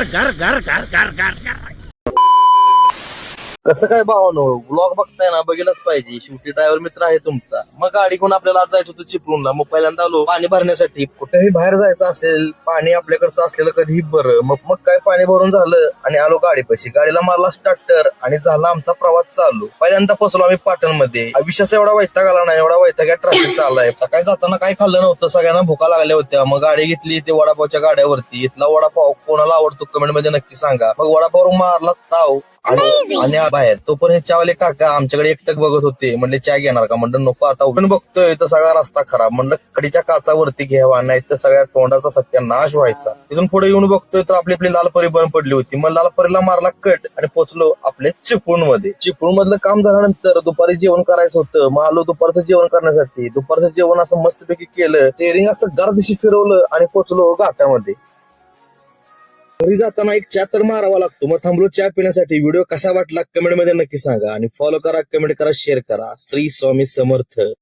घर घर घर घर घर घर घर। कसं काय भावानो, ब्लॉग बघताय ना, बघितलंच पाहिजे. शेवटी ड्रायव्हर मित्र आहे तुमचा. मग गाडी कोण आपल्याला आज जायचं होतं चिपळूणला. मग पहिल्यांदा आलो पाणी भरण्यासाठी. कुठेही बाहेर जायचं असेल, पाणी आपल्याकडचं असलेलं कधीही बरं. मग काय पाणी भरून झालं आणि आलो गाडीपाशी. गाडीला मारला स्टार्टर आणि झाला आमचा प्रवास चालू. पहिल्यांदा पोहोचलो आम्ही पाटणमध्ये. विशेष एवढा वैताग आला नाही, एवढा वैताग ट्रॅफिक चाललाय. सकाळी जाताना काही खाल्लं नव्हतं, सगळ्यांना भुका लागल्या होत्या. मग गाडी घेतली ते वडापावच्या गाड्यावरती. इथला वडापाव कोणाला आवडतो कमेंट मध्ये नक्की सांगा. मग वडापाव मारला ताव आणि बाहेर. तोपर्यंत चहावाले काका आमच्याकडे एकटक बघत होते. म्हणले चहा घेणार का? म्हणलं नको, आता उठून बघतोय तर सगळा रस्ता खराब. म्हणलं कडीच्या काचावरती घ्यावा, नाही तर सगळ्या तोंडाचा सत्यानाश व्हायचा. तिथून पुढे येऊन बघतोय तर आपली लालपरी बंद पडली होती. मग लालपरीला मारला कट आणि पोहोचलो आपल्या चिपळूण मध्ये. चिपळूण मधलं काम झाल्यानंतर दुपारी जेवण करायचं होतं. मग आलो दुपारचं जेवण करण्यासाठी. दुपारचं जेवण असं मस्तपैकी केलं, टेरिंग असं गर्दिशी फिरवलं आणि पोहोचलो घाटामध्ये. घरी जाताना एक चहा तर मारावा लागतो. मग थांबलो चहा पिण्यासाठी. व्हिडिओ कसा वाटला कमेंट मध्ये नक्की सांगा आणि फॉलो करा, कमेंट करा, शेअर करा. श्री स्वामी समर्थ.